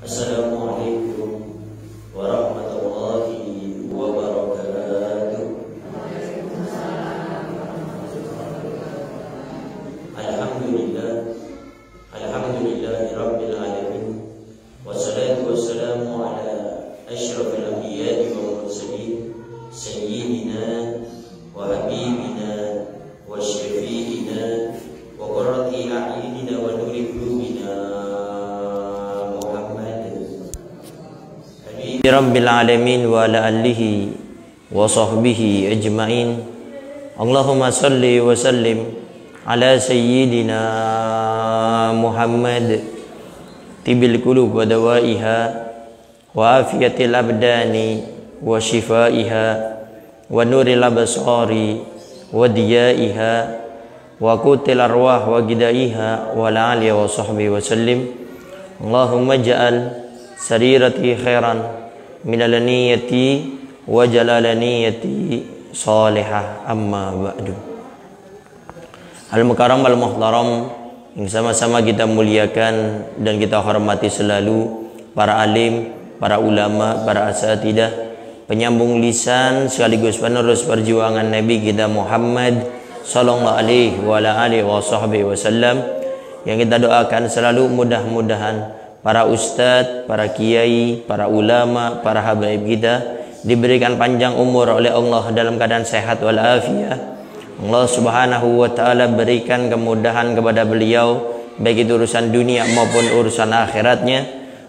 Assalamualaikum warahmatullahi wabarakatuh. Alhamdulillahi rabbil alamin. Wassalatu wassalamu ala asyrafil anbiya'i wal mursalin sayyidina wa habibina wa syafi'ina wa qurrati a'yunina wa nuri qulubina Rabbil alamin wa ala alihi wa sahbihi ajma'in. Allahumma salli wa sallim ala sayyidina Muhammad tibil qulub wa dawaiha wa afiyatil abdani wa shifaiha wa nuril absari wa diyaiha wa qutil arwah wa gidaiha wa ala alihi wa sahbihi wa sallim. Allahumma ja'al sarirati khairan minal niyati wa jalalaniyati salihah, amma ba'du. Al-mukarram al-muhtaram, yang sama-sama kita muliakan dan kita hormati selalu para alim, para ulama, para asatidah, penyambung lisan sekaligus penerus perjuangan Nabi kita Muhammad sallallahu alaihi wa ala alihi wa sahbihi wasallam, yang kita doakan selalu mudah-mudahan para ustadz, para kiai, para ulama, para habaib kita diberikan panjang umur oleh Allah dalam keadaan sehat walafiat. Allah subhanahu wa ta'ala berikan kemudahan kepada beliau, baik itu urusan dunia maupun urusan akhiratnya.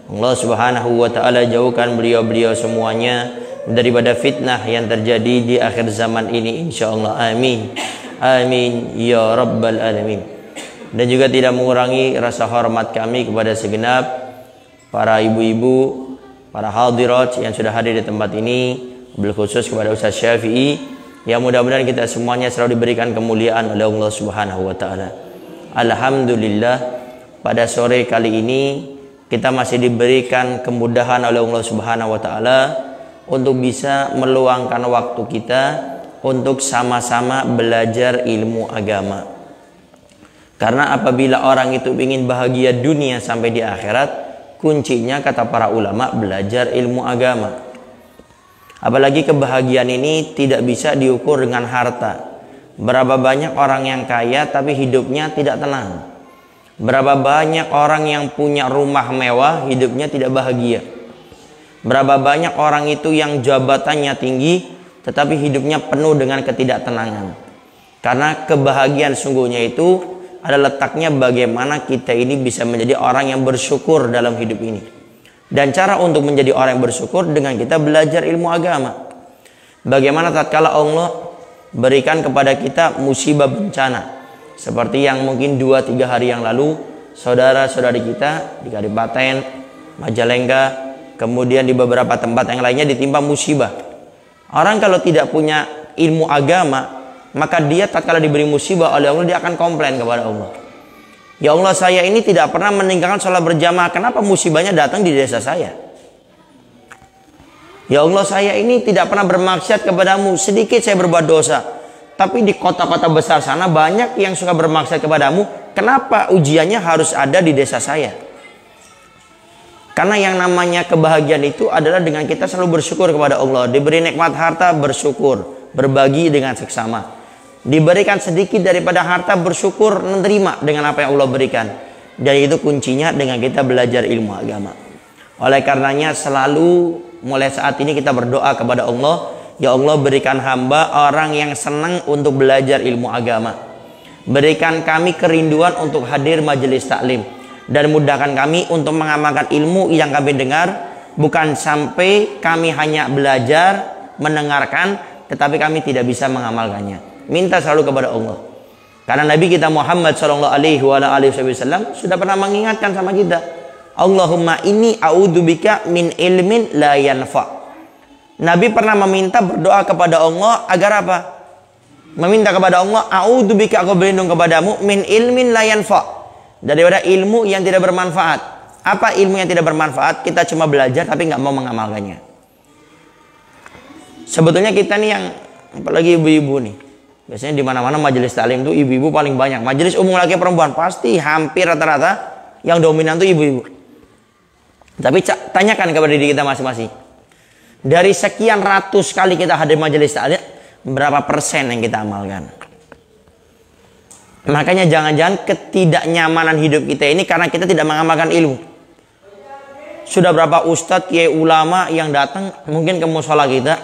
Allah subhanahu wa ta'ala jauhkan beliau-beliau semuanya daripada fitnah yang terjadi di akhir zaman ini, insyaallah. Amin, amin ya rabbal alamin. Dan juga tidak mengurangi rasa hormat kami kepada segenap para ibu-ibu, para hadirat yang sudah hadir di tempat ini, bil khusus kepada Ustaz Syafi'i, yang mudah-mudahan kita semuanya selalu diberikan kemuliaan oleh Allah Subhanahu wa taala. Alhamdulillah, pada sore kali ini kita masih diberikan kemudahan oleh Allah Subhanahu wa taala untuk bisa meluangkan waktu kita untuk sama-sama belajar ilmu agama. Karena apabila orang itu ingin bahagia dunia sampai di akhirat, kuncinya kata para ulama belajar ilmu agama. Apalagi kebahagiaan ini tidak bisa diukur dengan harta. Berapa banyak orang yang kaya tapi hidupnya tidak tenang. Berapa banyak orang yang punya rumah mewah, hidupnya tidak bahagia. Berapa banyak orang itu yang jabatannya tinggi tetapi hidupnya penuh dengan ketidaktenangan. Karena kebahagiaan sungguhnya itu ada letaknya bagaimana kita ini bisa menjadi orang yang bersyukur dalam hidup ini. Dan cara untuk menjadi orang yang bersyukur dengan kita belajar ilmu agama. Bagaimana tatkala Allah berikan kepada kita musibah bencana, seperti yang mungkin 2-3 hari yang lalu saudara-saudari kita di Kadipaten, Majalengka, kemudian di beberapa tempat yang lainnya ditimpa musibah. Orang kalau tidak punya ilmu agama, maka dia tatkala diberi musibah oleh Allah, dia akan komplain kepada Allah. Ya Allah, saya ini tidak pernah meninggalkan sholat berjamaah, kenapa musibahnya datang di desa saya? Ya Allah, saya ini tidak pernah bermaksiat kepadamu, sedikit saya berbuat dosa, tapi di kota-kota besar sana banyak yang suka bermaksiat kepadamu, kenapa ujiannya harus ada di desa saya? Karena yang namanya kebahagiaan itu adalah dengan kita selalu bersyukur kepada Allah. Diberi nikmat harta, bersyukur, berbagi dengan seksama. Diberikan sedikit daripada harta, bersyukur, menerima dengan apa yang Allah berikan. Dan itu kuncinya dengan kita belajar ilmu agama. Oleh karenanya selalu mulai saat ini kita berdoa kepada Allah, ya Allah, berikan hamba orang yang senang untuk belajar ilmu agama. Berikan kami kerinduan untuk hadir majelis taklim, dan mudahkan kami untuk mengamalkan ilmu yang kami dengar, bukan sampai kami hanya belajar, mendengarkan, tetapi kami tidak bisa mengamalkannya. Minta selalu kepada Allah. Karena Nabi kita Muhammad sallallahu alaihi wasallam sudah pernah mengingatkan sama kita, Allahumma inni a'udzubika min ilmin la yanfa. Nabi pernah meminta berdoa kepada Allah agar apa? Meminta kepada Allah, a'udzubika, aku berlindung kepadamu, min ilmin la yanfa, daripada ilmu yang tidak bermanfaat. Apa ilmu yang tidak bermanfaat? Kita cuma belajar tapi nggak mau mengamalkannya. Sebetulnya kita nih yang, apalagi ibu-ibu nih, biasanya di mana-mana majelis taklim itu ibu-ibu paling banyak. Majelis umum laki perempuan pasti hampir rata-rata yang dominan tuh ibu-ibu. Tapi tanyakan kepada diri kita masing-masing. Dari sekian ratus kali kita hadir majelis taklim, berapa persen yang kita amalkan? Makanya jangan-jangan ketidaknyamanan hidup kita ini karena kita tidak mengamalkan ilmu. Sudah berapa ustadz, kiai, ulama yang datang mungkin ke musola kita,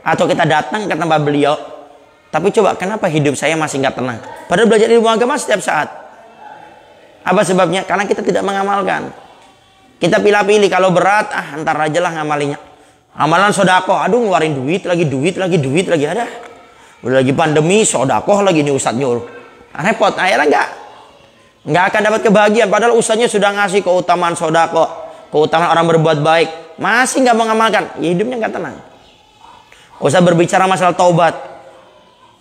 atau kita datang ke tempat beliau, tapi coba kenapa hidup saya masih nggak tenang? Padahal belajar ilmu agama setiap saat. Apa sebabnya? Karena kita tidak mengamalkan. Kita pilih-pilih, kalau berat, antar aja lah ngamalinya. Amalan sodakoh, aduh ngeluarin duit lagi ada. Udah lagi pandemi, sodakoh lagi nih ustadz nyuruh. Repot, akhirnya nggak akan dapat kebahagiaan. Padahal ustadznya sudah ngasih keutamaan sodakoh, keutamaan orang berbuat baik, masih nggak mengamalkan, ya hidupnya nggak tenang. Ustadz berbicara masalah taubat,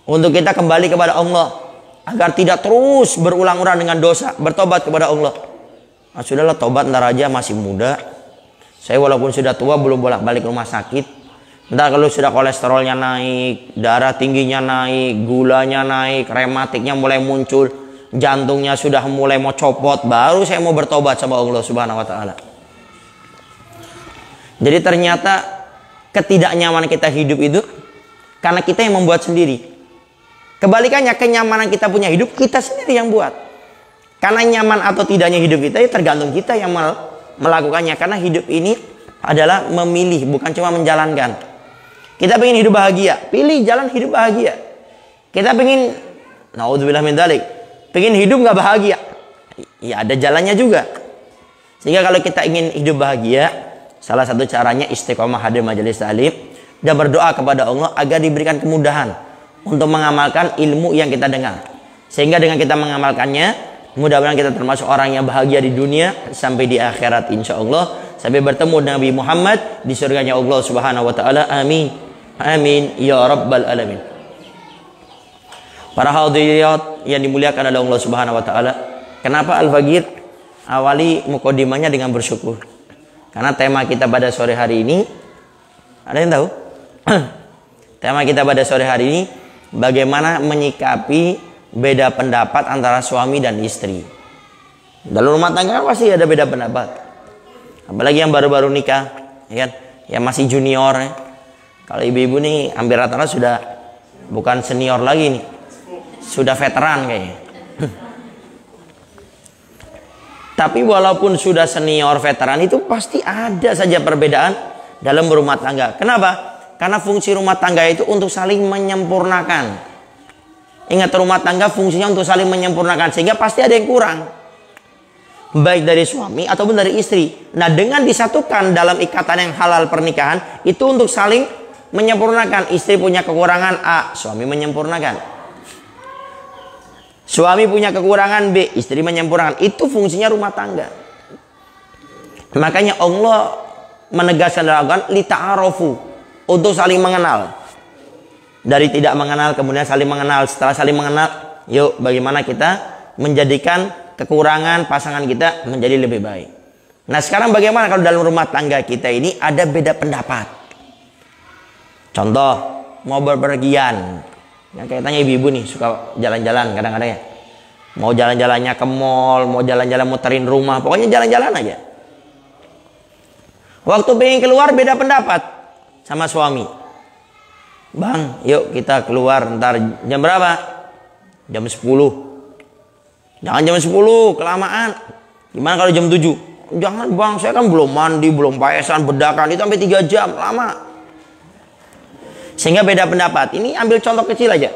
untuk kita kembali kepada Allah, agar tidak terus berulang-ulang dengan dosa, bertobat kepada Allah. Nah, sudahlah, tobat ntar aja, masih muda. Saya walaupun sudah tua belum bolak-balik rumah sakit. Ntar kalau sudah kolesterolnya naik, darah tingginya naik, gulanya naik, rematiknya mulai muncul, jantungnya sudah mulai mau copot, baru saya mau bertobat sama Allah Subhanahu wa taala. Jadi ternyata ketidaknyamanan kita hidup itu karena kita yang membuat sendiri. Kebalikannya, kenyamanan kita punya hidup, kita sendiri yang buat. Karena nyaman atau tidaknya hidup kita, ya tergantung kita yang melakukannya. Karena hidup ini adalah memilih, bukan cuma menjalankan. Kita pengen hidup bahagia, pilih jalan hidup bahagia. Kita pengen, naudzubillah min dzalik, pengen hidup nggak bahagia, ya ada jalannya juga. Sehingga kalau kita ingin hidup bahagia, salah satu caranya istiqomah hadir majelis taklim dan berdoa kepada Allah agar diberikan kemudahan untuk mengamalkan ilmu yang kita dengar. Sehingga dengan kita mengamalkannya, mudah-mudahan kita termasuk orang yang bahagia di dunia sampai di akhirat insyaallah, sampai bertemu Nabi Muhammad di surganya Allah Subhanahu wa taala. Amin. Amin ya rabbal alamin. Para hadirat yang dimuliakan oleh Allah Subhanahu wa taala, kenapa Al-Faqih awali mukadimahnya dengan bersyukur? Karena tema kita pada sore hari ini, ada yang tahu? Tema kita pada sore hari ini, bagaimana menyikapi beda pendapat antara suami dan istri. Dalam rumah tangga kan pasti ada beda pendapat. Apalagi yang baru-baru nikah, ya kan? Yang masih junior ya. Kalau ibu-ibu nih hampir rata-rata sudah bukan senior lagi nih. Sudah veteran kayaknya. Tapi walaupun sudah senior veteran itu pasti ada saja perbedaan dalam berumah tangga. Kenapa? Karena fungsi rumah tangga itu untuk saling menyempurnakan. Ingat, rumah tangga fungsinya untuk saling menyempurnakan, sehingga pasti ada yang kurang, baik dari suami ataupun dari istri. Nah, dengan disatukan dalam ikatan yang halal pernikahan, itu untuk saling menyempurnakan. Istri punya kekurangan A, suami menyempurnakan. Suami punya kekurangan B, istri menyempurnakan. Itu fungsinya rumah tangga. Makanya Allah menegaskan dalam Al-Quran, lita'arofu, untuk saling mengenal. Dari tidak mengenal kemudian saling mengenal. Setelah saling mengenal, yuk bagaimana kita menjadikan kekurangan pasangan kita menjadi lebih baik. Nah, sekarang bagaimana kalau dalam rumah tangga kita ini ada beda pendapat? Contoh, mau berpergian. Ya, kayak tanya ibu-ibu nih, suka jalan-jalan kadang-kadang ya. Mau jalan-jalannya ke mall, mau jalan-jalan muterin rumah, pokoknya jalan-jalan aja. Waktu pengen keluar beda pendapat sama suami. Bang, yuk kita keluar, ntar jam berapa? Jam 10. Jangan jam 10, kelamaan. Gimana kalau jam 7? Jangan bang, saya kan belum mandi, belum paesan, bedakan, itu sampai 3 jam, lama. Sehingga beda pendapat. Ini ambil contoh kecil aja.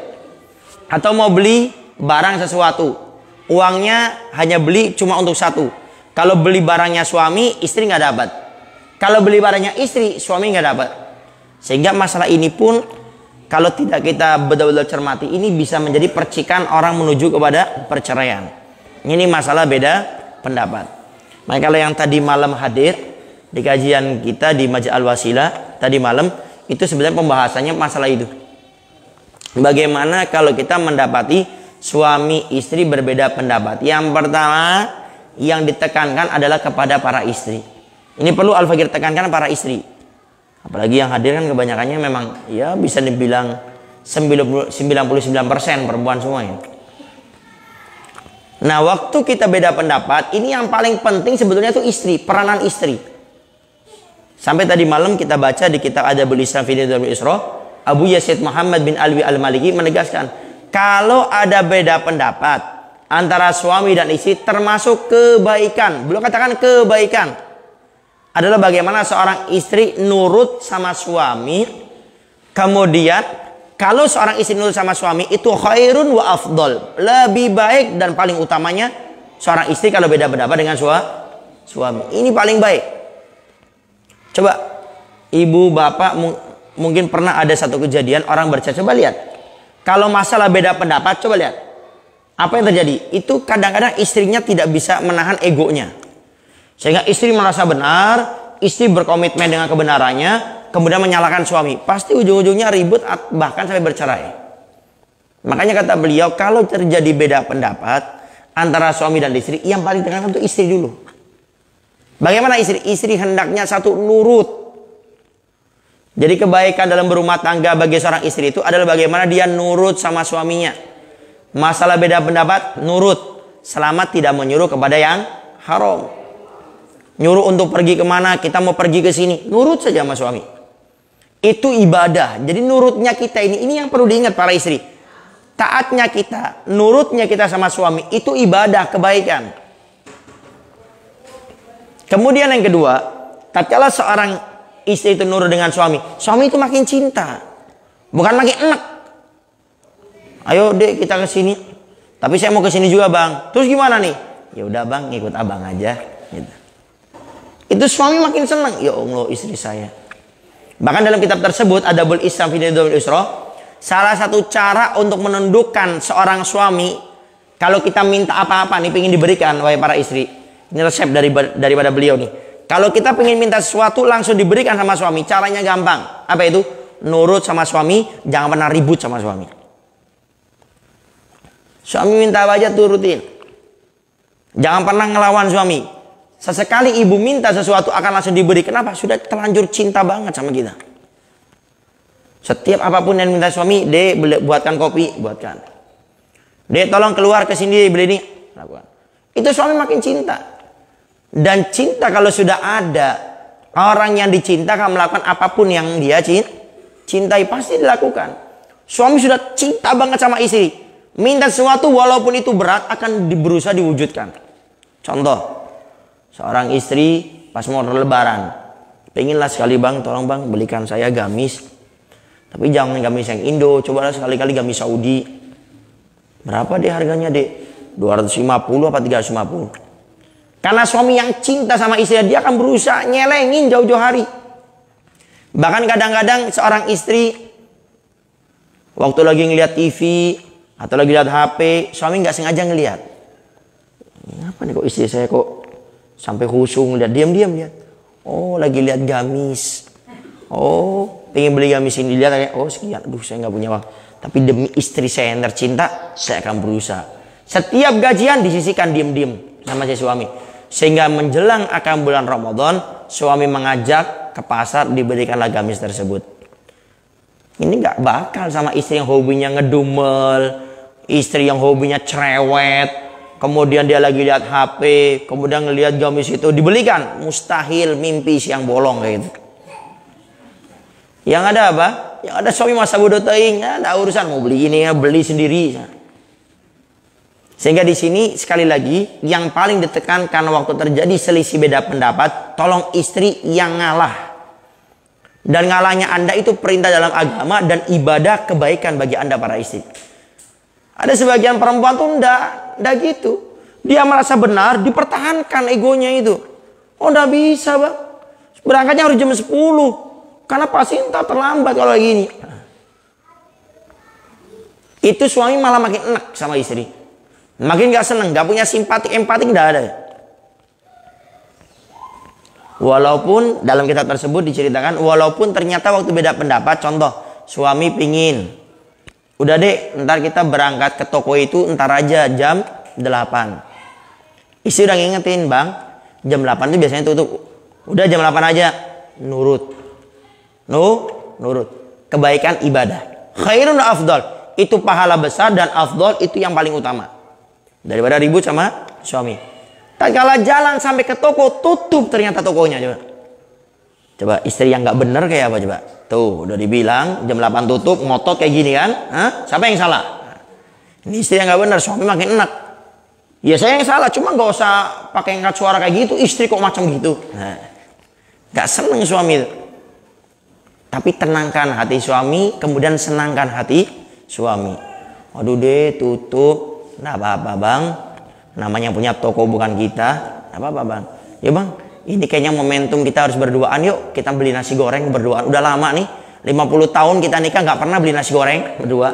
Atau mau beli barang sesuatu, uangnya hanya beli cuma untuk satu. Kalau beli barangnya suami, istri nggak dapat. Kalau beli barangnya istri, suami nggak dapat. Sehingga masalah ini pun kalau tidak kita betul-betul cermati, ini bisa menjadi percikan orang menuju kepada perceraian. Ini masalah beda pendapat. Maka kalau yang tadi malam hadir di kajian kita di Majlis Al-Wasilah tadi malam, itu sebenarnya pembahasannya masalah itu. Bagaimana kalau kita mendapati suami istri berbeda pendapat? Yang pertama yang ditekankan adalah kepada para istri. Ini perlu Al-Faqih tekankan para istri. Apalagi yang hadir kan kebanyakannya memang ya bisa dibilang 99% perempuan semua ya. Nah, waktu kita beda pendapat, ini yang paling penting sebetulnya itu istri, peranan istri. Sampai tadi malam kita baca di kitab Adabul Islam fi Nizamul Isra, Abu Yazid Muhammad bin Alwi Al-Maliki menegaskan, kalau ada beda pendapat antara suami dan istri termasuk kebaikan. Beliau katakan kebaikan adalah bagaimana seorang istri nurut sama suami. Kemudian kalau seorang istri nurut sama suami itu khairun wa afdol, lebih baik dan paling utamanya seorang istri kalau beda pendapat dengan suami. Ini paling baik. Coba ibu bapak mungkin pernah ada satu kejadian orang bercerita. Coba lihat. Kalau masalah beda pendapat, coba lihat. Apa yang terjadi? Itu kadang-kadang istrinya tidak bisa menahan egonya. Sehingga istri merasa benar, istri berkomitmen dengan kebenarannya, kemudian menyalahkan suami. Pasti ujung-ujungnya ribut, bahkan sampai bercerai. Makanya kata beliau, kalau terjadi beda pendapat antara suami dan istri, yang paling tekan itu istri dulu. Bagaimana istri? Istri hendaknya satu, nurut. Jadi kebaikan dalam berumah tangga bagi seorang istri itu adalah bagaimana dia nurut sama suaminya. Masalah beda pendapat, nurut. Selama tidak menyuruh kepada yang haram. Nyuruh untuk pergi kemana, kita mau pergi ke sini, nurut saja sama suami. Itu ibadah. Jadi nurutnya kita ini yang perlu diingat para istri. Taatnya kita, nurutnya kita sama suami, itu ibadah, kebaikan. Kemudian yang kedua, tatkala seorang istri itu nurut dengan suami itu makin cinta, bukan makin enak. Ayo dek kita ke sini, tapi saya mau ke sini juga bang. Terus gimana nih? Ya udah bang, ikut abang aja. Gitu. Itu suami makin senang. Ya Allah istri saya. Bahkan dalam kitab tersebut Adabul Islam fi Nizamul Isra, salah satu cara untuk menundukkan seorang suami kalau kita minta apa-apa nih pengen diberikan, wahai para istri. Ini resep daripada beliau nih. Kalau kita pengen minta sesuatu langsung diberikan sama suami, caranya gampang. Apa itu? Nurut sama suami, jangan pernah ribut sama suami. Suami minta apa aja turutin. Jangan pernah ngelawan suami. Sesekali ibu minta sesuatu akan langsung diberi. Kenapa? Sudah terlanjur cinta banget sama kita. Setiap apapun yang minta suami, dek buatkan kopi, buatkan. Dek tolong keluar ke sini beli ini, lakukan. Itu suami makin cinta. Dan cinta kalau sudah ada, orang yang dicinta akan melakukan apapun yang dia cintai, pasti dilakukan. Suami sudah cinta banget sama istri. Minta sesuatu walaupun itu berat akan berusaha diwujudkan. Contoh, seorang istri pas mau lebaran, pengenlah sekali bang, tolong bang belikan saya gamis. Tapi jangan gamis yang Indo, cobalah sekali-kali gamis Saudi. Berapa deh harganya deh? 250 apa 350? Karena suami yang cinta sama istrinya, dia akan berusaha nyelengin jauh-jauh hari. Bahkan kadang-kadang seorang istri waktu lagi ngeliat TV atau lagi lihat HP, suami nggak sengaja ngelihat. Kenapa nih kok istri saya kok sampai khusyuk ngeliat, diam-diam lihat. Oh lagi lihat gamis. Oh pengen beli gamis ini, dilihat kayak oh sekian. Aduh saya nggak punya uang. Tapi demi istri saya yang tercinta, saya akan berusaha. Setiap gajian disisihkan diam-diam sama si suami. Sehingga menjelang akan bulan Ramadan, suami mengajak ke pasar, diberikanlah gamis tersebut. Ini nggak bakal sama istri yang hobinya ngedumel, istri yang hobinya cerewet, kemudian dia lagi lihat HP, kemudian ngelihat gamis itu dibelikan. Mustahil, mimpi siang bolong kayak gitu. Yang ada apa? Yang ada suami masa bodoh teing, ada urusan mau beli ini ya, beli sendiri. Sehingga di sini sekali lagi yang paling ditekankan waktu terjadi selisih beda pendapat, tolong istri yang ngalah. Dan ngalahnya Anda itu perintah dalam agama dan ibadah kebaikan bagi Anda para istri. Ada sebagian perempuan tuh enggak gitu. Dia merasa benar, dipertahankan egonya itu. Oh enggak bisa bang, berangkatnya harus jam 10. Karena pasti entah terlambat kalau gini. Itu suami malah makin enak sama istri. Makin gak seneng, gak punya simpati, empati gak ada. Walaupun dalam kitab tersebut diceritakan, walaupun ternyata waktu beda pendapat, contoh suami pingin, udah deh ntar kita berangkat ke toko itu ntar aja jam 8. Istri udah ngingetin bang, jam 8 itu biasanya tutup. Udah jam 8 aja, nurut. Nurut. Kebaikan ibadah. Khairun afdal. Itu pahala besar dan afdal itu yang paling utama. Daripada ribut sama suami. Tak kala jalan sampai ke toko, tutup ternyata tokonya. Coba. Coba istri yang nggak bener kayak apa coba? Tuh udah dibilang jam 8 tutup, ngotot kayak gini kan? Hah? Siapa yang salah? Ini istri yang nggak bener, suami makin enak. Ya saya yang salah, cuma nggak usah pakai angkat suara kayak gitu. Istri kok macam gitu? Nah, nggak seneng suami itu. Tapi tenangkan hati suami, kemudian senangkan hati suami. Waduh deh, tutup, nggak apa-apa bang. Namanya punya toko bukan kita, nggak apa-apa bang. Ya bang, ini kayaknya momentum kita harus berduaan, yuk kita beli nasi goreng berduaan. Udah lama nih, 50 tahun kita nikah nggak pernah beli nasi goreng berdua.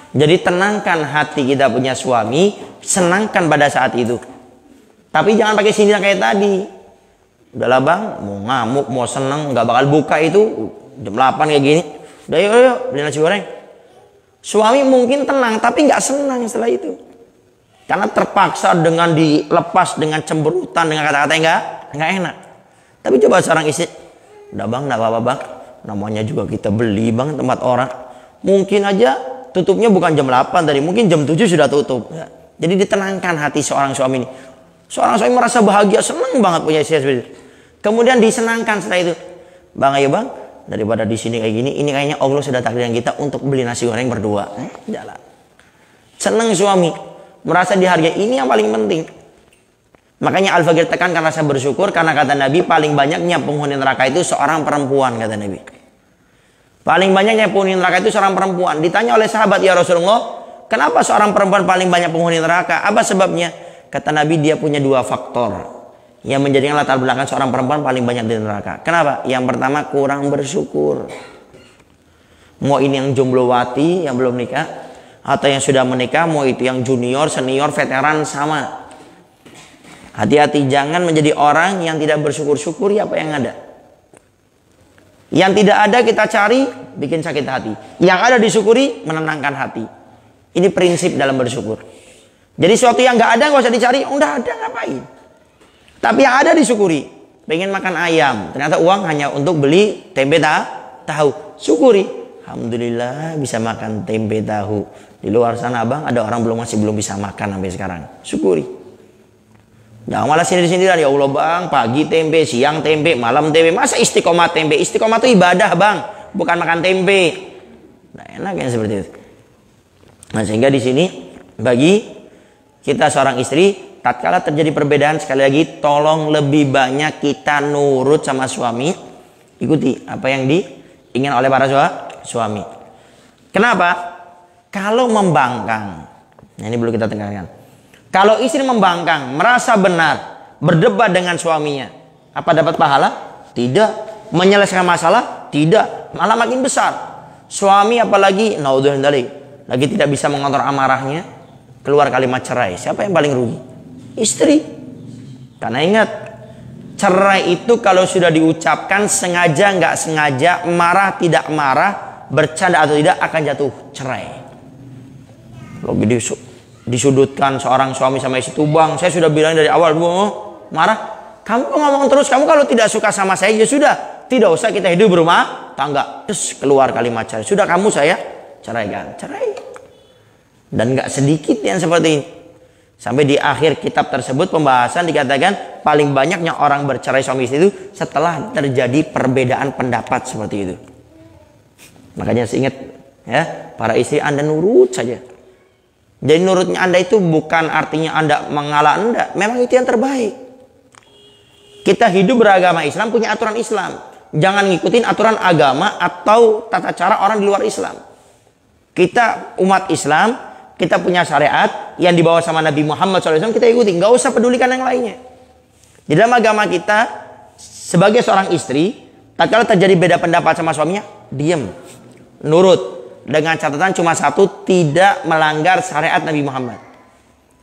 Jadi tenangkan hati kita punya suami, senangkan pada saat itu. Tapi jangan pakai sindiran kayak tadi. Udahlah bang, mau ngamuk, mau seneng, nggak bakal buka itu jam 8 kayak gini. Udah yuk beli nasi goreng. Suami mungkin tenang, tapi nggak senang setelah itu. Karena terpaksa dengan dilepas dengan cemberutan, dengan kata-kata yang nggak enak. Tapi coba seorang istri, udah bang, nggak apa-apa bang. Namanya juga kita beli bang tempat orang. Mungkin aja tutupnya bukan jam 8 tadi, mungkin jam 7 sudah tutup. Ya. Jadi ditenangkan hati seorang suami ini. Seorang suami merasa bahagia, senang banget punya istri seperti itu. Kemudian disenangkan setelah itu. Bang, ayo bang, daripada di sini kayak gini, ini kayaknya Allah sudah takdirkan kita untuk beli nasi goreng berdua. Jalan. Senang suami, merasa dihargai. Ini yang paling penting. Makanya Al-Fakir tekankan rasa bersyukur, karena kata Nabi paling banyaknya penghuni neraka itu seorang perempuan, kata Nabi. Paling banyaknya penghuni neraka itu seorang perempuan. Ditanya oleh sahabat, ya Rasulullah, kenapa seorang perempuan paling banyak penghuni neraka? Apa sebabnya? Kata Nabi, dia punya dua faktor yang menjadikan latar belakang seorang perempuan paling banyak di neraka. Kenapa? Yang pertama, kurang bersyukur. Mau ini yang jomblowati, yang belum nikah, atau yang sudah menikah, mau itu yang junior, senior, veteran, sama. Hati-hati, jangan menjadi orang yang tidak bersyukur-syukuri apa yang ada. Yang tidak ada kita cari, bikin sakit hati. Yang ada disyukuri, menenangkan hati. Ini prinsip dalam bersyukur. Jadi sesuatu yang nggak ada nggak usah dicari, udah ada ngapain? Tapi yang ada disyukuri. Pengen makan ayam, ternyata uang hanya untuk beli tempe tahu. Syukuri. Alhamdulillah bisa makan tempe tahu. Di luar sana bang, ada orang masih belum bisa makan sampai sekarang. Syukuri. Jangan malah sendiri-sendirian. Ya Allah bang, pagi tempe, siang tempe, malam tempe. Masa istiqomah tempe? Istiqomah itu ibadah bang, bukan makan tempe. Nah, enak yang seperti itu. Nah, sehingga di sini bagi kita seorang istri, tatkala terjadi perbedaan, sekali lagi tolong lebih banyak kita nurut sama suami. Ikuti apa yang diingin oleh para suami. Kenapa? Kalau membangkang, nah ini perlu kita tekankan. Kalau istri membangkang, merasa benar, berdebat dengan suaminya, apa dapat pahala? Tidak. Menyelesaikan masalah? Tidak. Malah makin besar. Suami apalagi, naudzubillah, lagi tidak bisa mengontrol amarahnya, keluar kalimat cerai. Siapa yang paling rugi? Istri. Karena ingat, cerai itu kalau sudah diucapkan sengaja nggak sengaja, marah tidak marah, bercanda atau tidak, akan jatuh cerai. Lagi disudutkan seorang suami sama istri, bang, saya sudah bilang dari awal, marah. Kamu ngomong terus, kamu kalau tidak suka sama saya, ya sudah, tidak usah kita hidup berumah tangga. Terus keluar kalimat cerai. Sudah kamu saya ceraikan, cerai. Dan nggak sedikit yang seperti ini. Sampai di akhir kitab tersebut pembahasan dikatakan paling banyaknya orang bercerai suami istri itu setelah terjadi perbedaan pendapat seperti itu. Makanya ingat ya, para istri Anda nurut saja. Jadi nurutnya Anda itu bukan artinya Anda mengalah Anda, memang itu yang terbaik. Kita hidup beragama Islam, punya aturan Islam. Jangan ngikutin aturan agama atau tata cara orang di luar Islam. Kita umat Islam, kita punya syariat yang dibawa sama Nabi Muhammad SAW, kita ikuti. Nggak usah pedulikan yang lainnya. Di dalam agama kita, sebagai seorang istri, tatkala terjadi beda pendapat sama suaminya, diam, nurut. Dengan catatan cuma satu, tidak melanggar syariat Nabi Muhammad.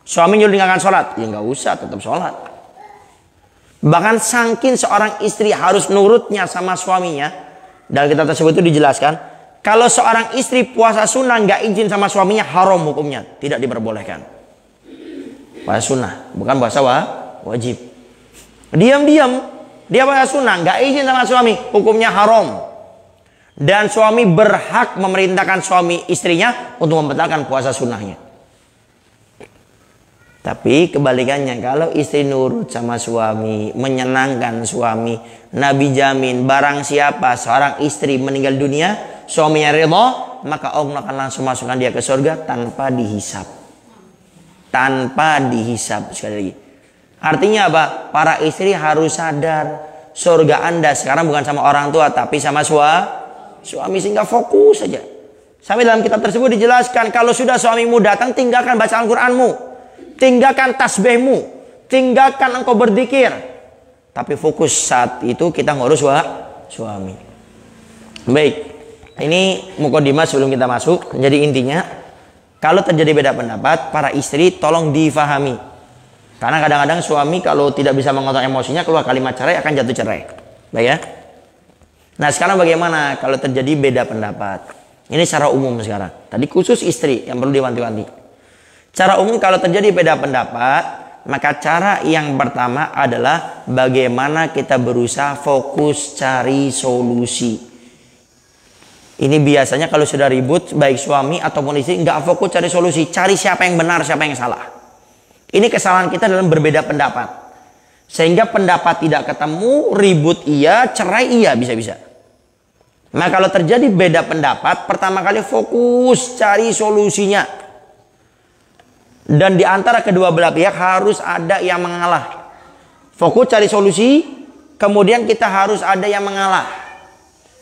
Suami nyuruh tinggalkan sholat, ya nggak usah, tetap sholat. Bahkan saking seorang istri harus nurutnya sama suaminya, dalam kitab tersebut itu dijelaskan, kalau seorang istri puasa sunnah nggak izin sama suaminya, haram hukumnya, tidak diperbolehkan. Puasa sunnah, bukan puasa wajib. Diam-diam, dia puasa sunnah, nggak izin sama suami, hukumnya haram. Dan suami berhak memerintahkan suami istrinya untuk membatalkan puasa sunnahnya. Tapi kebalikannya, kalau istri nurut sama suami, menyenangkan suami, Nabi jamin barang siapa seorang istri meninggal dunia, suaminya ridha, maka Allah akan langsung masukkan dia ke surga tanpa dihisap. Tanpa dihisap, sekali lagi. Artinya apa? Para istri harus sadar, surga Anda sekarang bukan sama orang tua, tapi sama suami, sehingga fokus saja. Sampai dalam kitab tersebut dijelaskan, kalau sudah suamimu datang, tinggalkan bacaan Qur'anmu, tinggalkan tasbihmu, tinggalkan engkau berzikir, tapi fokus saat itu kita ngurus suami. Baik, ini mukadimah sebelum kita masuk. Jadi intinya, kalau terjadi beda pendapat, para istri tolong difahami. Karena kadang-kadang suami kalau tidak bisa mengontrol emosinya, keluar kalimat cerai, akan jatuh cerai. Baik ya. Nah sekarang bagaimana kalau terjadi beda pendapat? Ini secara umum sekarang. Tadi khusus istri yang perlu diwanti-wanti. Secara umum kalau terjadi beda pendapat, maka cara yang pertama adalah bagaimana kita berusaha fokus cari solusi. Ini biasanya kalau sudah ribut, baik suami ataupun istri, nggak fokus cari solusi, cari siapa yang benar, siapa yang salah. Ini kesalahan kita dalam berbeda pendapat. Sehingga pendapat tidak ketemu, ribut iya, cerai iya, bisa-bisa. Nah kalau terjadi beda pendapat, pertama kali fokus cari solusinya. Dan di antara kedua belah pihak harus ada yang mengalah. Fokus cari solusi, kemudian kita harus ada yang mengalah.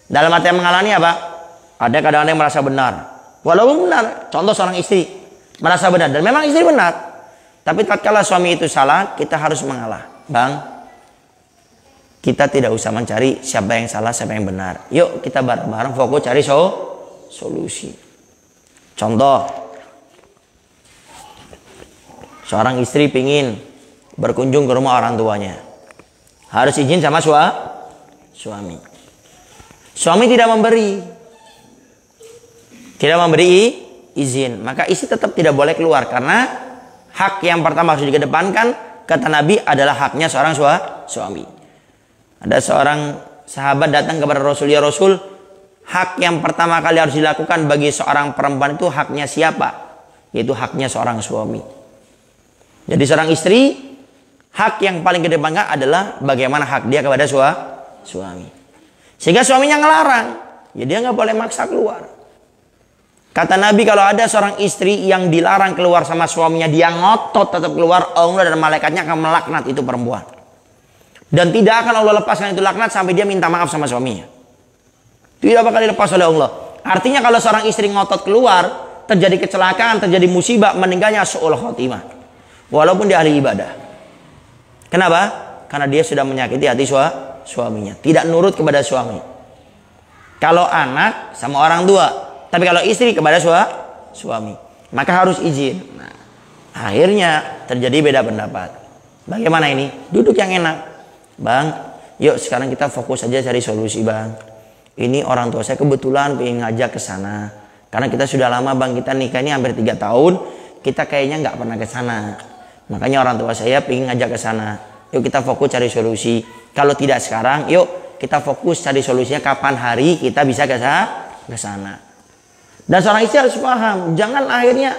Dalam arti yang mengalah ini apa? Ada kadang-kadang yang merasa benar. Walaupun benar, contoh seorang istri merasa benar, dan memang istri benar. Tapi tatkala suami itu salah, kita harus mengalah. Bang, kita tidak usah mencari siapa yang salah, siapa yang benar. Yuk kita bareng-bareng fokus cari solusi. Contoh, seorang istri pingin berkunjung ke rumah orang tuanya, harus izin sama suami. Suami tidak memberi izin, maka istri tetap tidak boleh keluar, karena hak yang pertama harus dikedepankan, kata Nabi, adalah haknya seorang suami. Ada seorang sahabat datang kepada Rasul, ya Rasul, hak yang pertama kali harus dilakukan bagi seorang perempuan itu haknya siapa? Yaitu haknya seorang suami. Jadi seorang istri, hak yang paling kedepankan adalah bagaimana hak dia kepada suami. Sehingga suaminya ngelarang, ya dia nggak boleh maksa keluar. Kata Nabi, kalau ada seorang istri yang dilarang keluar sama suaminya, dia ngotot tetap keluar, Allah dan malaikatnya akan melaknat itu perempuan. Dan tidak akan Allah lepaskan itu laknat sampai dia minta maaf sama suaminya. Tidak bakal dilepas oleh Allah. Artinya kalau seorang istri ngotot keluar, terjadi kecelakaan, terjadi musibah, meninggalnya su'ul khotimah. Walaupun dia ahli ibadah. Kenapa? Karena dia sudah menyakiti hati suaminya. Tidak nurut kepada suami. Kalau anak sama orang tua. Tapi kalau istri kepada suami, maka harus izin. Nah, akhirnya terjadi beda pendapat. Bagaimana ini? Duduk yang enak. Bang, yuk sekarang kita fokus saja cari solusi, Bang. Ini orang tua saya kebetulan pengen ngajak ke sana. Karena kita sudah lama, Bang, kita nikah ini hampir 3 tahun, kita kayaknya nggak pernah ke sana. Makanya orang tua saya pengen ngajak ke sana. Yuk kita fokus cari solusi. Kalau tidak sekarang, yuk kita fokus cari solusinya kapan hari kita bisa ke sana. Dan seorang istri harus paham, jangan akhirnya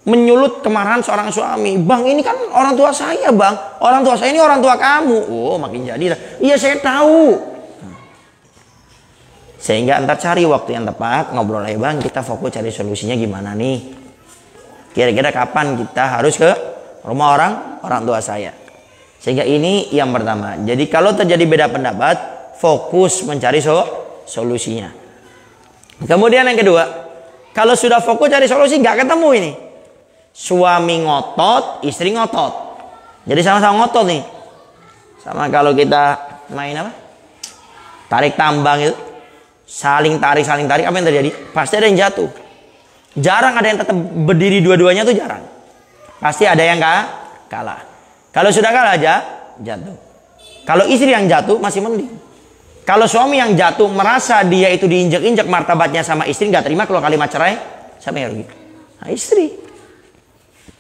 menyulut kemarahan seorang suami. Bang, ini kan orang tua saya, Bang. Orang tua saya ini orang tua kamu. Oh, makin jadi. Iya, saya tahu. Sehingga antar cari waktu yang tepat, ngobrol aja, Bang, kita fokus cari solusinya gimana nih. Kira-kira kapan kita harus ke rumah orang tua saya. Sehingga ini yang pertama. Jadi kalau terjadi beda pendapat, fokus mencari solusinya. Kemudian yang kedua, kalau sudah fokus cari solusi, nggak ketemu ini. Suami ngotot, istri ngotot. Jadi sama-sama ngotot nih. Sama kalau kita main apa? Tarik tambang itu. Saling tarik, apa yang terjadi? Pasti ada yang jatuh. Jarang ada yang tetap berdiri dua-duanya, tuh jarang. Pasti ada yang kalah. Kalau sudah kalah aja, jatuh. Kalau istri yang jatuh, masih mending. Kalau suami yang jatuh merasa dia itu diinjak-injak martabatnya sama istri, nggak terima keluar kalimat cerai, siapa yang rugi? Nah, istri.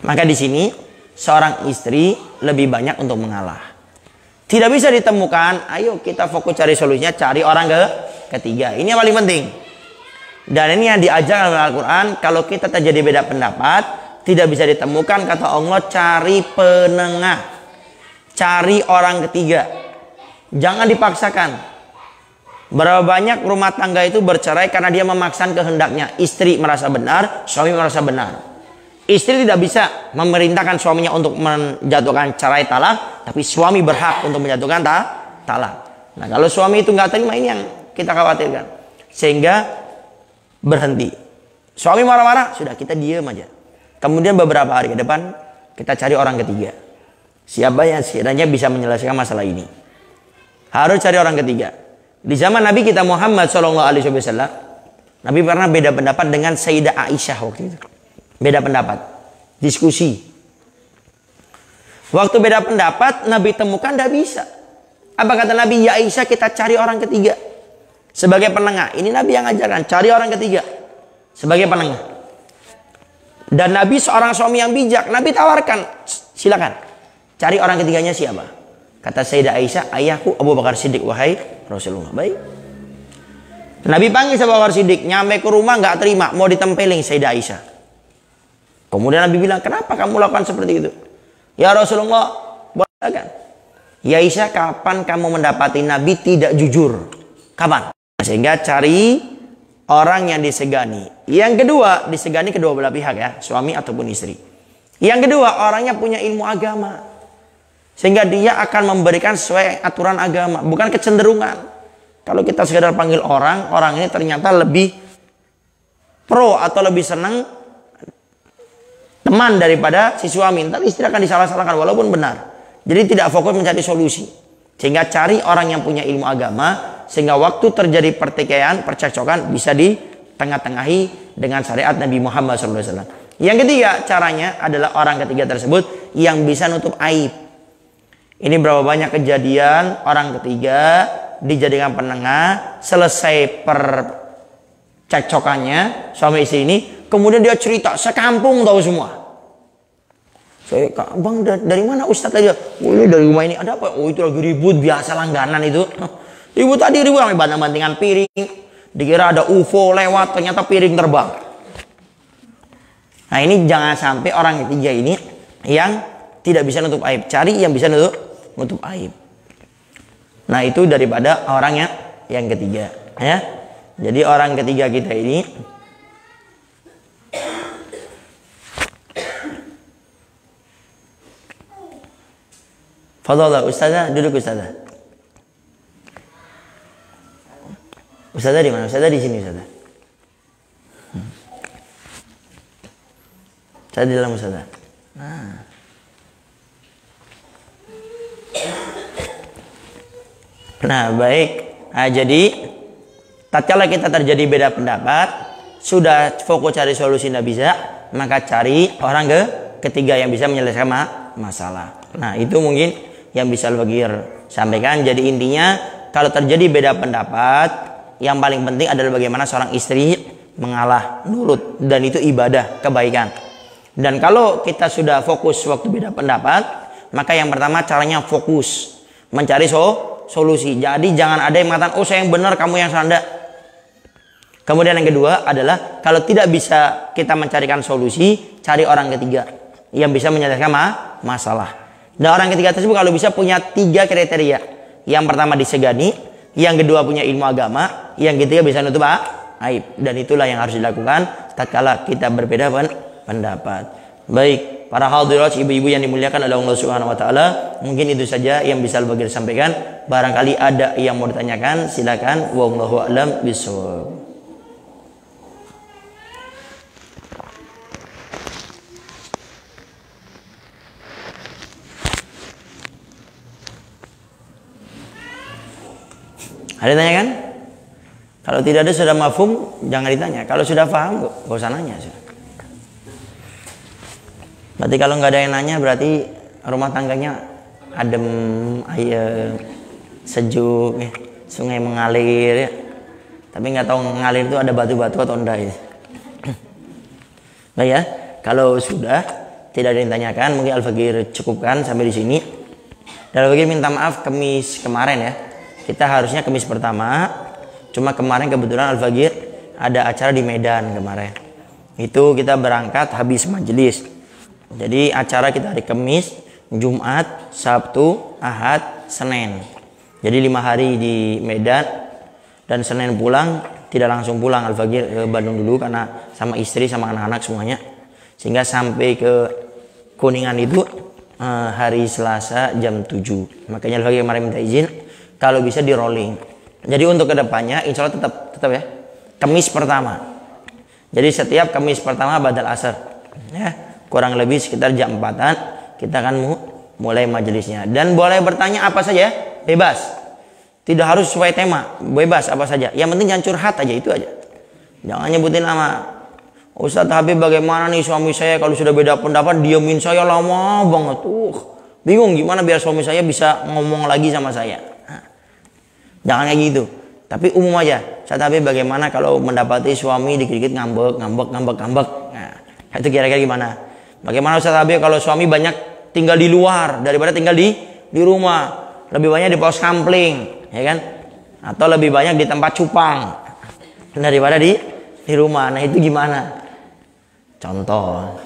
Maka di sini seorang istri lebih banyak untuk mengalah. Tidak bisa ditemukan, ayo kita fokus cari solusinya, cari orang ketiga. Ini yang paling penting. Dan ini yang diajarkan oleh Al-Quran, kalau kita terjadi beda pendapat, tidak bisa ditemukan, kata Allah, cari penengah, cari orang ketiga. Jangan dipaksakan. Berapa banyak rumah tangga itu bercerai karena dia memaksakan kehendaknya. Istri merasa benar, suami merasa benar. Istri tidak bisa memerintahkan suaminya untuk menjatuhkan cerai talak, tapi suami berhak untuk menjatuhkan talak. Nah, kalau suami itu nggak terima, ini yang kita khawatirkan. Sehingga berhenti. Suami marah-marah, sudah kita diam aja. Kemudian beberapa hari ke depan kita cari orang ketiga. Siapa yang sekiranya bisa menyelesaikan masalah ini? Harus cari orang ketiga. Di zaman Nabi kita Muhammad SAW, Nabi pernah beda pendapat dengan Sayyidah Aisyah waktu itu. Beda pendapat, diskusi. Waktu beda pendapat, Nabi temukan tidak bisa. Apa kata Nabi? Ya Aisyah, kita cari orang ketiga sebagai penengah. Ini Nabi yang ajarkan, cari orang ketiga sebagai penengah. Dan Nabi seorang suami yang bijak. Nabi tawarkan, silakan cari orang ketiganya siapa? Kata Sayyidah Aisyah, ayahku Abu Bakar Siddiq, wahai Rasulullah. Baik. Nabi panggil Abu Bakar Siddiq, nyampe ke rumah nggak terima, mau ditempeling Sayyidah Aisyah. Kemudian Nabi bilang, kenapa kamu lakukan seperti itu? Ya Rasulullah, bolehkan. Ya Aisyah, kapan kamu mendapati Nabi tidak jujur? Kapan? Sehingga cari orang yang disegani. Yang kedua, disegani kedua belah pihak ya, suami ataupun istri. Yang kedua, orangnya punya ilmu agama. Sehingga dia akan memberikan sesuai aturan agama, bukan kecenderungan. Kalau kita sekedar panggil orang, orang ini ternyata lebih pro atau lebih senang teman daripada si suami, tapi istri akan disalah-salahkan walaupun benar. Jadi tidak fokus mencari solusi. Sehingga cari orang yang punya ilmu agama, sehingga waktu terjadi pertikaian, percekcokan bisa ditengah-tengahi dengan syariat Nabi Muhammad SAW. Yang ketiga caranya adalah orang ketiga tersebut yang bisa nutup aib. Ini berapa banyak kejadian orang ketiga dijadikan penengah, selesai percekcokannya suami istri ini, kemudian dia cerita, sekampung tahu semua. Saya, bang dari mana Ustadz tadi? Oh, ini dari rumah ini. Ada apa? Oh, itu lagi ribut, biasa langganan itu. Ribut tadi ribut sampai banting-bantingan piring. Dikira ada UFO lewat, ternyata piring terbang. Nah, ini jangan sampai orang ketiga ini yang tidak bisa nutup aib. Cari yang bisa nutup aib. Nah, itu daripada orang yang ketiga, ya. Jadi orang ketiga kita ini Fadhallah, Ustazah, duduk Ustazah. Ustazah di mana? Ustazah di sini, Ustazah. Saya di dalam, Ustazah. Nah, baik. Nah, jadi tatkala kita terjadi beda pendapat, sudah fokus cari solusi tidak bisa, maka cari orang ketiga yang bisa menyelesaikan masalah. Nah, itu mungkin yang bisa Al-Fakir sampaikan. Jadi intinya, kalau terjadi beda pendapat, yang paling penting adalah bagaimana seorang istri mengalah, nurut, dan itu ibadah, kebaikan. Dan kalau kita sudah fokus waktu beda pendapat, maka yang pertama caranya fokus mencari solusi. Jadi jangan ada yang mengatakan, oh saya yang benar, kamu yang salah. Kemudian yang kedua adalah, kalau tidak bisa kita mencarikan solusi, cari orang ketiga yang bisa menyelesaikan masalah. Dan orang ketiga tersebut kalau bisa punya 3 kriteria. Yang pertama disegani, yang kedua punya ilmu agama, yang ketiga bisa nutup aib. Dan itulah yang harus dilakukan tatkala kita berbeda pendapat. Baik, para hadirat ibu-ibu yang dimuliakan oleh Allah Subhanahu wa taala, mungkin itu saja yang bisa Al-Fakir sampaikan. Barangkali ada yang mau ditanyakan, silakan. Wallahu a'lam bishawab. Ada tanya kan? Kalau tidak ada sudah mafhum, jangan ditanya. Kalau sudah paham, gak usah nanya. Berarti kalau nggak ada yang nanya, berarti rumah tangganya adem, ayem, sejuk, ya. Sungai mengalir, ya. Tapi nggak tahu mengalir itu ada batu-batu atau enggak. Ya. Baik ya, kalau sudah tidak ada yang tanyakan, mungkin Al-Fakir cukupkan sampai di sini. Dan Al-Fakir minta maaf Kamis kemarin ya. Kita harusnya Kamis pertama, cuma kemarin kebetulan Al-Fakir ada acara di Medan kemarin. Itu kita berangkat habis majelis. Jadi acara kita hari Kamis, Jumat, Sabtu, Ahad, Senin. Jadi 5 hari di Medan dan Senin pulang. Tidak langsung pulang Al-Fagir ke Bandung dulu karena sama istri sama anak-anak semuanya. Sehingga sampai ke Kuningan itu hari Selasa jam 7. Makanya Al-Fagir kemarin minta izin kalau bisa di rolling. Jadi untuk kedepannya insya Allah tetap ya Kamis pertama. Jadi setiap Kamis pertama badal asar ya, kurang lebih sekitar jam 4-an kita akan mulai majelisnya. Dan boleh bertanya apa saja, bebas. Tidak harus sesuai tema, bebas apa saja. Yang penting jangan curhat aja, itu aja. Jangan nyebutin nama. Ustadz Habib, bagaimana nih suami saya kalau sudah beda pendapat diamin saya lama banget. Bingung gimana biar suami saya bisa ngomong lagi sama saya. Nah, jangan kayak gitu. Tapi umum aja. Ustadz Habib, bagaimana kalau mendapati suami dikit-dikit ngambek. Nah, itu kira-kira gimana? Bagaimana Ustadz Habib kalau suami banyak tinggal di luar daripada tinggal di rumah? Lebih banyak di pos kampling, ya kan? Atau lebih banyak di tempat cupang daripada di rumah. Nah, itu gimana? Contoh.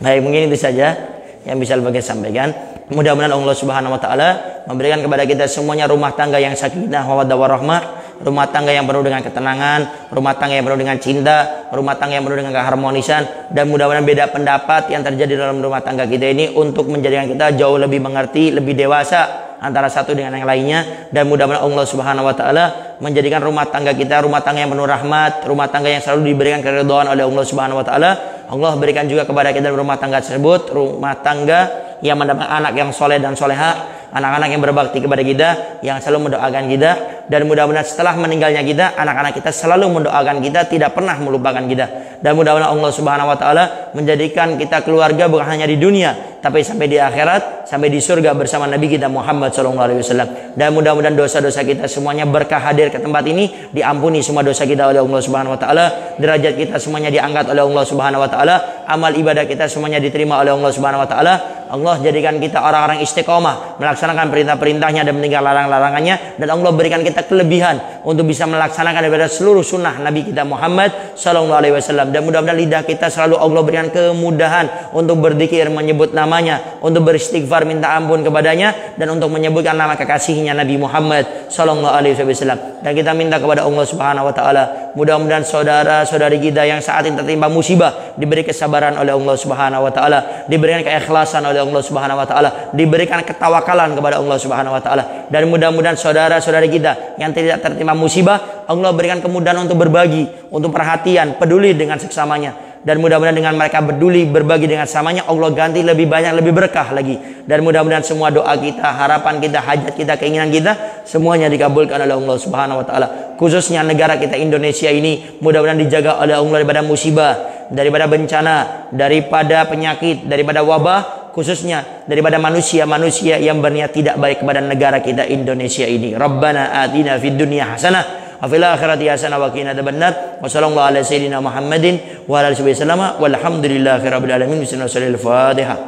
Baik, mungkin itu saja yang bisa Al-Fagir sampaikan. Mudah-mudahan Allah Subhanahu wa taala memberikan kepada kita semuanya rumah tangga yang sakinah, mawaddah warahmah, rumah tangga yang penuh dengan ketenangan, rumah tangga yang penuh dengan cinta, rumah tangga yang penuh dengan keharmonisan, dan mudah-mudahan beda pendapat yang terjadi dalam rumah tangga kita ini untuk menjadikan kita jauh lebih mengerti, lebih dewasa antara satu dengan yang lainnya, dan mudah-mudahan Allah Subhanahu wa taala menjadikan rumah tangga kita rumah tangga yang penuh rahmat, rumah tangga yang selalu diberikan keridhaan oleh Allah Subhanahu wa taala. Allah berikan juga kepada kita rumah tangga tersebut rumah tangga yang mendapatkan anak yang soleh dan soleha, anak-anak yang berbakti kepada kita, yang selalu mendoakan kita, dan mudah-mudahan setelah meninggalnya kita, anak-anak kita selalu mendoakan kita, tidak pernah melupakan kita. Dan mudah-mudahan Allah Subhanahu wa taala menjadikan kita keluarga bukan hanya di dunia, tapi sampai di akhirat, sampai di surga bersama Nabi kita Muhammad SAW. Dan mudah-mudahan dosa-dosa kita semuanya berkah hadir ke tempat ini, diampuni semua dosa kita oleh Allah Subhanahu wa taala, derajat kita semuanya diangkat oleh Allah Subhanahu wa taala, amal ibadah kita semuanya diterima oleh Allah Subhanahu wa taala. Allah jadikan kita orang-orang istiqomah melaksanakan perintah-perintahnya dan meninggal larang-larangannya, dan Allah berikan kita kelebihan untuk bisa melaksanakan daripada seluruh sunnah Nabi kita Muhammad SAW. Dan mudah-mudahan lidah kita selalu Allah berikan kemudahan untuk berzikir, menyebut namanya, untuk beristighfar, minta ampun kepadanya, dan untuk menyebutkan nama kekasihnya Nabi Muhammad SAW. Dan kita minta kepada Allah Subhanahu wa taala, mudah-mudahan saudara-saudari kita yang saat ini tertimpa musibah diberi kesabaran oleh Allah Subhanahu wa taala, diberikan keikhlasan oleh Allah Subhanahu wa taala, diberikan ketawakalan kepada Allah Subhanahu wa taala. Dan mudah-mudahan saudara-saudari kita yang tidak tertimpa musibah, Allah berikan kemudahan untuk berbagi, untuk perhatian, peduli dengan seksamanya. Dan mudah-mudahan dengan mereka peduli berbagi dengan samanya, Allah ganti lebih banyak, lebih berkah lagi. Dan mudah-mudahan semua doa kita, harapan kita, hajat kita, keinginan kita semuanya dikabulkan oleh Allah Subhanahu wa taala. Khususnya negara kita Indonesia ini mudah-mudahan dijaga oleh Allah daripada musibah, daripada bencana, daripada penyakit, daripada wabah, khususnya daripada manusia-manusia yang berniat tidak baik kepada negara kita Indonesia ini. Rabbana atina fid dunya hasanah wa fil akhirati hasanah wa qina adzabannar. Wa sallallahu ala sayyidina Muhammadin wa ala alihi wasallam walhamdulillahirabbil alamin. Bismillahirrahmanirrahim. Fatihah.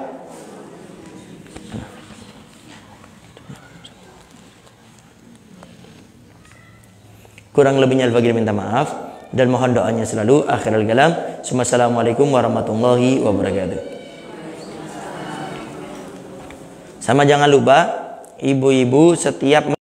Kurang lebihnya Al-Fagir minta maaf dan mohon doanya selalu. Akhirul kalam. Assalamualaikum warahmatullahi wabarakatuh. Sama jangan lupa ibu-ibu setiap